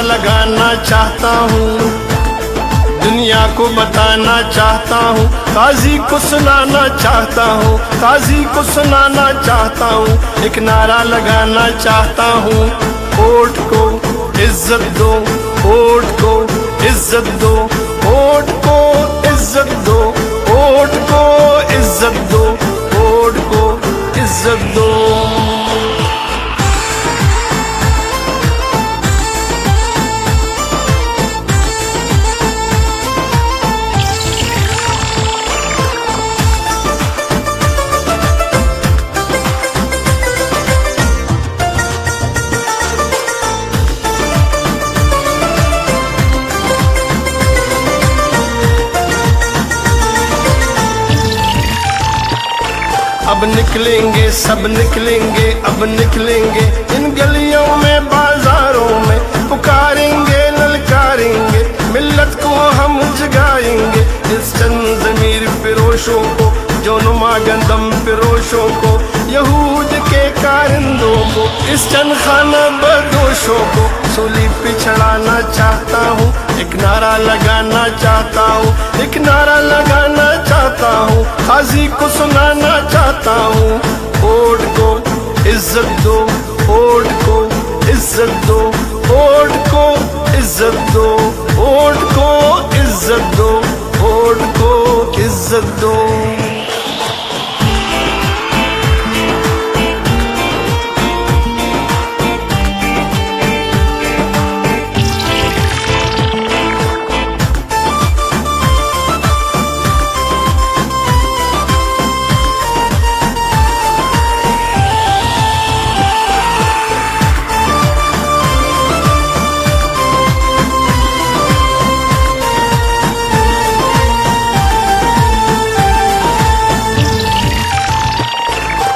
लगाना चाहता हूँ, दुनिया को बताना चाहता हूँ, काजी को सुनाना चाहता हूँ, काजी को सुनाना चाहता हूँ, एक नारा लगाना चाहता हूँ। वोट को इज्जत दो, वोट को इज्जत दो, वोट को इज्जत दो, वोट को इज्जत दो, वोट को इज्जत दो। अब निकलेंगे सब निकलेंगे, अब निकलेंगे इन गलियों में बाजारों में, पुकारेंगे ललकारेंगे, मिल्लत को हम जगाएंगे, इस चंद ज़मीर फिरोशों को, जो नुमा गंदम फिरोशों को, यहूद के कारिंदों को, इस चंद खाना बदोशों को सूली पे चढ़ाना चाहता हूँ, एक नारा लगाना चाहता हूँ, एक नारा लगाना चाहता हूँ, काजी को सुनाना चाहता हूँ। वोट को इज्जत दो, वोट को इज्जत दो, वोट को इज्जत दो, वोट को इज्जत दो, वोट को इज्जत दो।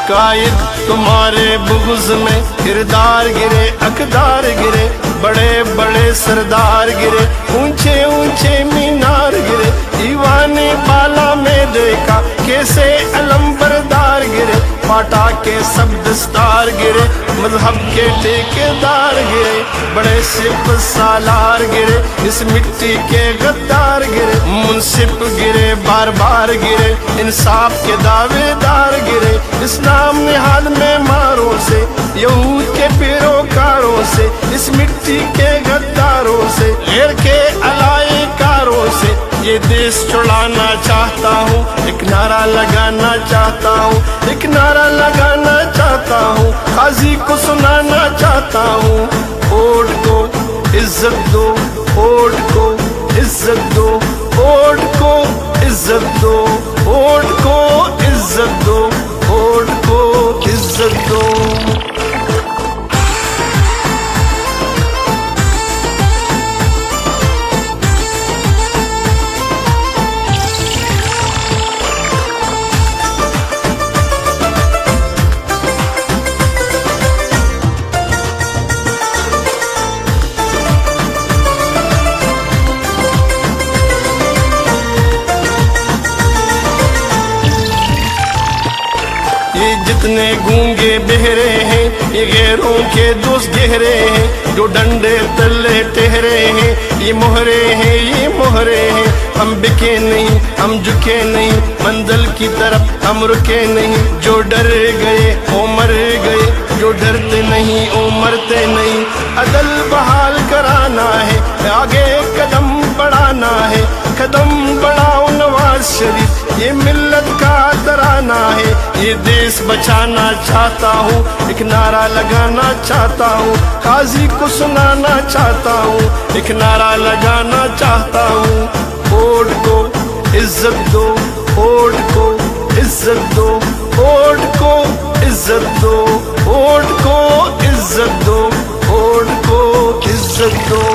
कायद तुम्हारे बुग़्ज़ में किरदार गिरे, अक़दार गिरे, बड़े बड़े सरदार गिरे, ऊंचे ऊंचे मीनार गिरे, दीवाने बाला में देखा कैसे अलम बरदार गिरे, पाटा के सब दस्तार गिरे, मजहब के ठेकेदार गिरे, बड़े सिप सालार गिरे, इस मिट्टी के गद्दार गिरे, मुंसिफ गिरे बार बार गिरे, इंसाफ के दावेदार गिरे, इस्लाम निहाल में मारों से, यहूद के पैरोकारों से, इस मिट्टी के गद्दारों से, गैर के अलाए कारों से ये देश छुड़ाना चाहता हूँ, एक नारा लगाना चाहता हूँ, एक नारा लगाना चाहता हूँ, काजी को सुनाना चाहता हूँ। वोट को इज्जत दो, वोट को इज्जत दो, वोट को इज्जत दो, वोट को इज्जत दो, वोट को इज्जत दो। ये जितने गूंगे बहरे हैं, ये गैरों के दोस्त गहरे हैं, जो डंडे तले ठहरे हैं, ये मोहरे हैं, ये मोहरे हैं, हम बिके नहीं, हम झुके नहीं, मंजिल की तरफ हम रुके नहीं, जो डर गए वो मर गए, जो डरते नहीं वो मरते नहीं, अदल बहाल कराना है, आगे कदम बढ़ाना है, कदम बढ़ाओ नवाज शरीफ, ये मिल्लत का तराना है, ये देश बचाना चाहता हूँ, एक नारा लगाना चाहता हूँ, काजी को सुनाना चाहता हूँ, एक नारा लगाना चाहता हूँ। वोट को इज्जत दो, वोट को इज्जत दो, वोट को इज्जत दो, वोट को इज्जत दो, वोट को इज्जत दो।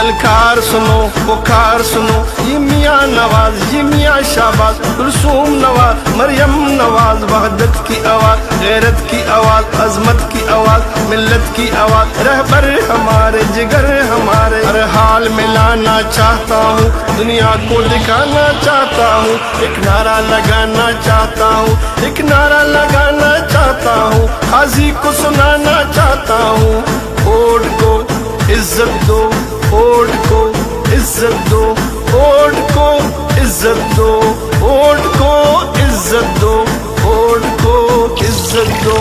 للکار سنو پکار سنو، یہ میاں نواز یہ میاں شہباز، کلثوم نواز مریم نواز، وحدت کی آواز غیرت کی آواز عظمت کی آواز ملت کی آواز، رہبر ہمارے جگر ہمارے، ہر حال میں لانا چاہتا ہوں، دنیا کو دکھانا چاہتا ہوں، ایک نعرہ لگانا چاہتا ہوں، ایک نعرہ لگانا چاہتا ہوں، قاضی کو سنانا چاہتا ہوں، ووٹ کو عزت دو، ووٹ کو عزت دو، ووٹ کو عزت دو، ووٹ کو عزت دو، ووٹ کو عزت دو۔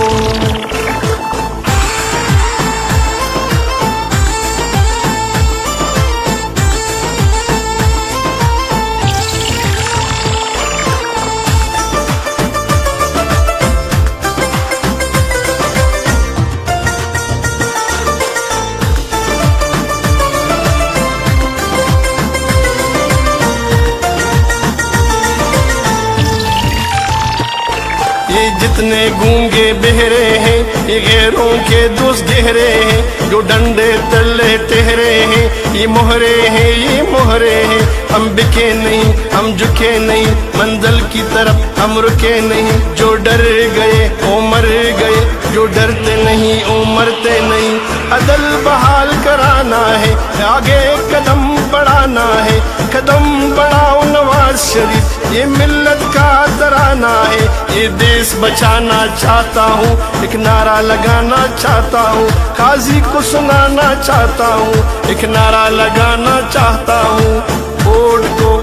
یہ جتنے گونگے بہرے ہیں یہ غیروں کے دوست گہرے ہیں، جو ڈنڈے تلے ٹہرے ہیں یہ مہرے ہیں یہ مہرے ہیں، ہم بکے نہیں ہم جھکے نہیں، منزل کی طرف ہم رکے نہیں، جو ڈر گئے وہ مر گئے، جو ڈرتے نہیں وہ مرتے نہیں، عدل بحال کرانا ہے آگے قدم بڑھانا ہے، قدم بڑھاؤ نواز شریف یہ ملت کا ترانہ ہے، یہ دیس بچانا چاہتا ہوں، ایک نعرہ لگانا چاہتا ہوں، قاضی کو سنانا چاہتا ہوں، ایک نعرہ لگانا چاہتا ہوں، ووٹ کو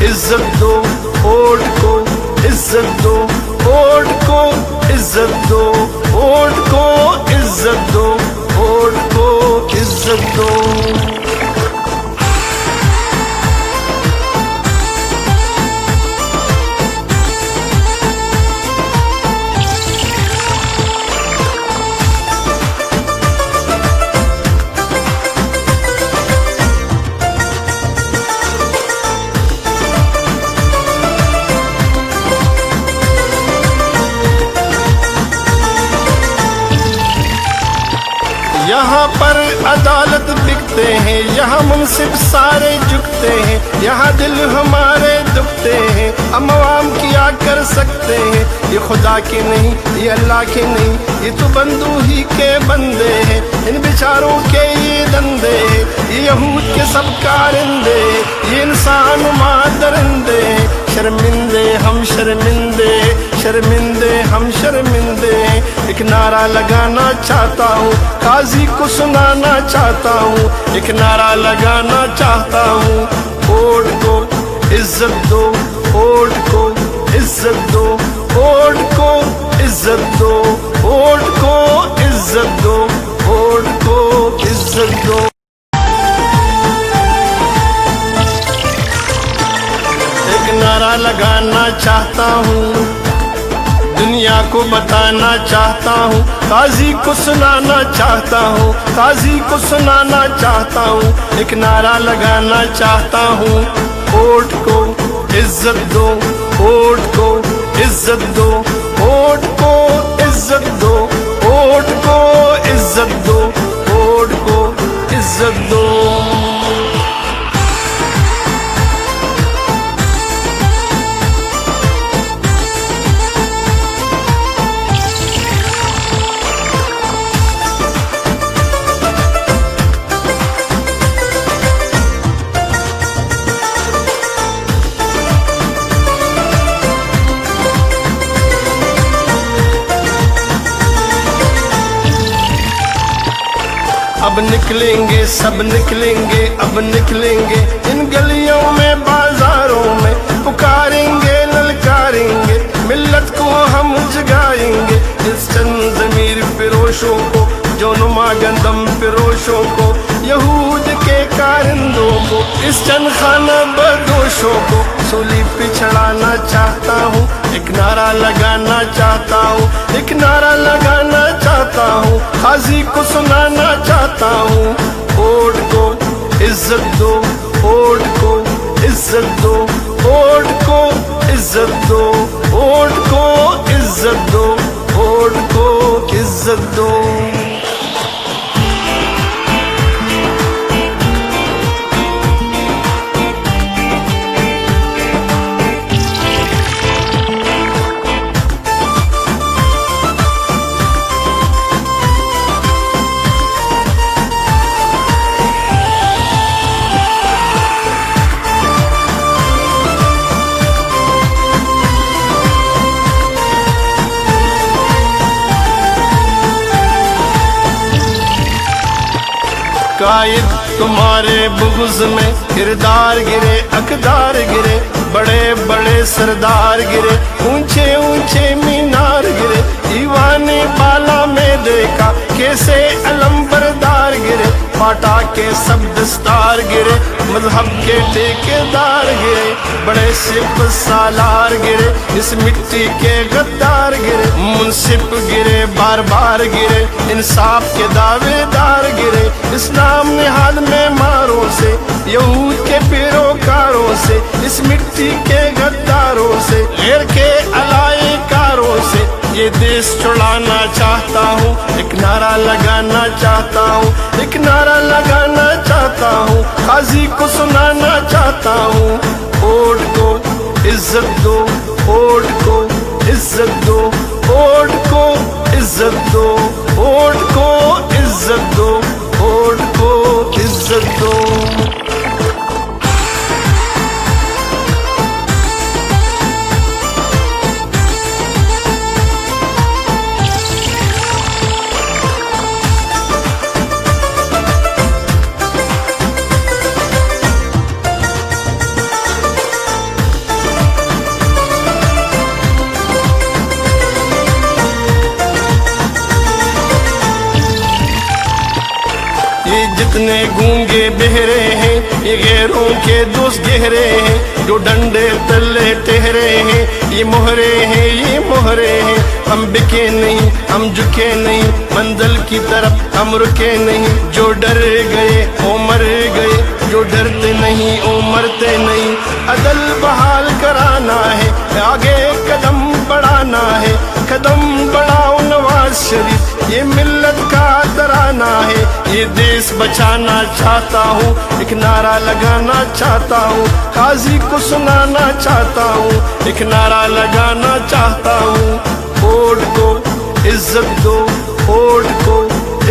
عزت دو، ووٹ کو عزت دو، ووٹ کو عزت دو، ووٹ کو عزت دو، ووٹ کو عزت دو۔ یہاں پر عدالت بکتے ہیں، یہاں منصب سارے جھکتے ہیں، یہاں دل ہمارے دکھتے ہیں، ہم عوام کیا کر سکتے ہیں، یہ خدا کے نہیں یہ اللہ کے نہیں، یہ تو بندو ہی کے بندے ہیں، ان بیچاروں کے یہ دندے ہیں، یہ یہود کے سب کارندے ہیں، یہ انسان درندے ہیں، شرمندے ہم شرمندے شرمندے ہم شرمندے، ایک نعرہ لگانا چاہتا ہوں، قاضی کو سنانا چاہتا ہوں، ایک نعرہ لگانا چاہتا ہوں، ووٹ کو عزت دو، ووٹ کو عزت دو، ووٹ کو عزت دو، ووٹ کو عزت دو، ووٹ کو عزت دو۔ ایک نعرہ لگانا چاہتا ہوں، دنیا کو بتانا چاہتا ہوں، قاضی کو سنانا چاہتا ہوں، قاضی کو سنانا چاہتا ہوں، ایک نعرہ لگانا چاہتا ہوں، ووٹ کو عزت دو، ووٹ کو عزت دو، ووٹ کو عزت دو، ووٹ کو عزت دو، ووٹ کو عزت دو۔ اب نکلیں گے سب نکلیں گے، اب نکلیں گے ان گلیوں میں بازاروں میں، پکاریں گے للکاریں گے، ملت کو ہم جگائیں گے، اس چند ضمیر فروشوں کو، جو نما گندم فروشوں کو، یہود کے کارندوں کو، اس چند خانہ بدوشوں کو سولی پہ چڑھانا چاہتا ہوں، ایک نعرہ لگانا چاہتا ہوں، ایک نعرہ لگانا چاہتا ہوں، قاضی کو سنانا چاہتا ہوں، ووٹ کو عزت دو، ووٹ کو عزت دو، ووٹ کو عزت دو، ووٹ کو عزت دو، ووٹ کو عزت دو۔ अकायद तुम्हारे बुग़्ज़ में किरदार गिरे, अक़दार गिरे, बड़े बड़े सरदार गिरे, ऊंचे ऊंचे मीनार गिरे, दीवाने बाला में देखा कैसे अलंबरदार गिरे, पाटा के सब दस्तार गिरे, मजहब के ठेकेदार गिरे, बड़े सिप सालार गिरे, इस मिट्टी के गद्दार गिरे, मुंसिफ गिरे, बार बार गिरे, इंसाफ के दावेदार गिरे, इस्लाम निहाल में मारों से, यहूद के पैरोकारों से, इस मिट्टी के गद्दारों से, गैर के अलाए कारों से ये देश छुड़ाना चाहता हूँ, एक नारा लगाना चाहता हूँ, एक नारा लगाना चाहता हूँ, काजी को सुनाना चाहता हूँ। वोट को इज्जत दो, वोट को इज्जत दो, वोट को इज्जत दो, वोट को इज्जत दो, वोट को इज्जत दो। ये जितने गूंगे बहरे हैं, ये गैरों के दोस्त गहरे हैं, जो डंडे तले ठहरे हैं, ये मोहरे हैं, ये मोहरे हैं, हम बिके नहीं, हम झुके नहीं, मंजिल की तरफ हम रुके नहीं, जो डर गए वो मर गए, जो डरते नहीं वो मरते नहीं, अदल बहाल कराना है, आगे कदम बढ़ाना है, कदम बढ़ाओ नवाज शरीफ, ये मिल्लत का तराना है, ये देश बचाना चाहता हूँ, एक नारा लगाना चाहता हूँ, काजी को सुनाना चाहता हूँ, एक नारा लगाना चाहता हूँ। वोट को इज्जत दो, वोट को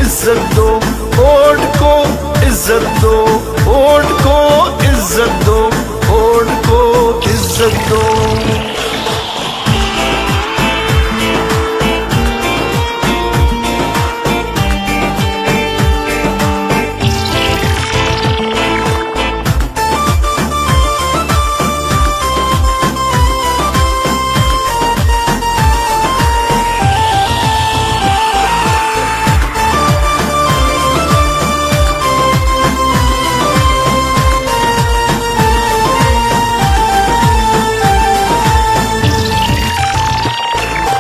इज्जत दो, वोट को इज्जत दो, वोट को इज्जत दो, वोट को इज्जत दो।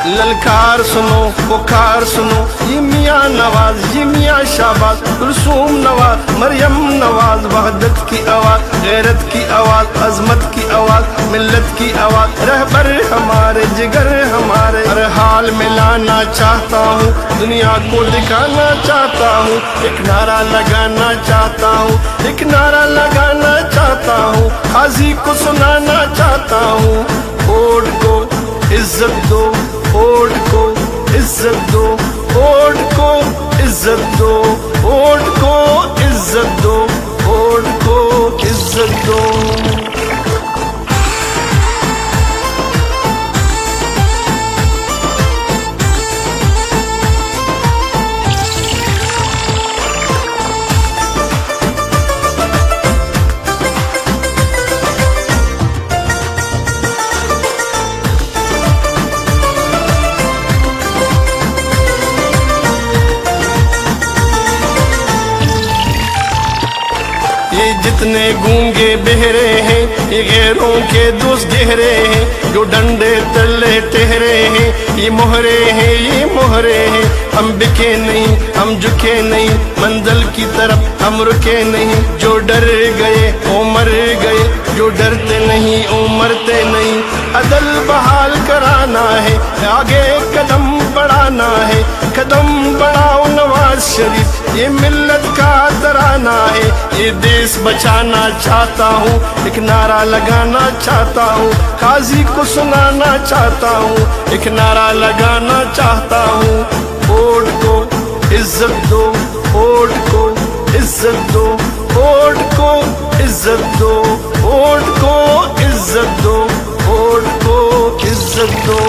ललकार सुनो, पुकार सुनो, ये मियाँ नवाज, ये मियाँ शाहबाज, कुलसूम नवाज, मरियम नवाज, वहदत की आवाज, गैरत की आवाज, अजमत की आवाज, मिल्लत की आवाज, रहबर हमारे, जिगर हमारे, हर हाल में लाना चाहता हूँ, दुनिया को दिखाना चाहता हूँ, एक नारा लगाना चाहता हूँ, एक नारा लगाना चाहता हूँ, काजी को सुनाना चाहता हूँ। वोट को इज्जत दो, वोट को इज्जत दो, वोट को इज्जत दो, वोट को इज्जत दो, वोट को इज्जत दो। ये जितने गूंगे बहरे हैं, ये गैरों के दोस्त गहरे हैं, जो डंडे तले ठहरे हैं, ये मोहरे हैं, ये मोहरे हैं, हम बिके नहीं, हम झुके नहीं, मंजिल की तरफ हम रुके नहीं, जो डर गए वो मर गए, जो डरते नहीं वो मरते नहीं, अदल बहाल कराना है, आगे कदम बढ़ाना है, कदम बढ़ाओ नवाज शरीफ, ये मिल्लत का तराना है, ये देश बचाना चाहता हूँ, एक नारा लगाना चाहता हूँ, काजी को सुनाना चाहता हूँ, एक नारा लगाना चाहता हूँ। वोट को इज्जत दो, वोट को इज्जत दो, वोट को इज्जत दो, वोट को इज्जत दो, वोट को इज्जत दो।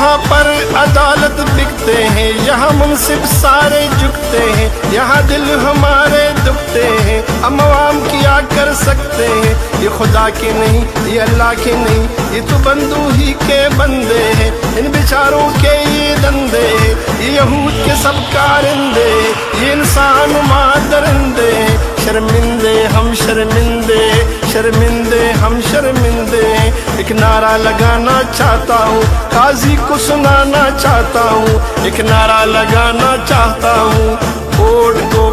यहाँ पर अदालत बिकते हैं, यहाँ मुंसिफ सारे झुकते हैं, यहाँ दिल हमारे दुखते हैं, हम आवाम क्या कर सकते हैं। ये खुदा के नहीं, ये अल्लाह के नहीं, ये तो बंदू ही के बंदे हैं, इन बेचारों के ये धंधे हैं, ये यहूद के सब कारिंदे, ये इंसान मादरंदे। शर्मिंदे हम शर्मिंदे, शर्मिंदे हम शर्मिंदे। एक नारा लगाना चाहता हूँ, काजी को सुनाना चाहता हूँ, एक नारा लगाना चाहता हूँ। वोट को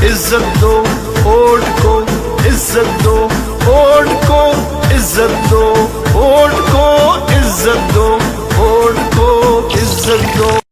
इज्जत दो, वोट को इज्जत दो, वोट को इज्जत दो, वोट को इज्जत दो, वोट को इज्जत दो।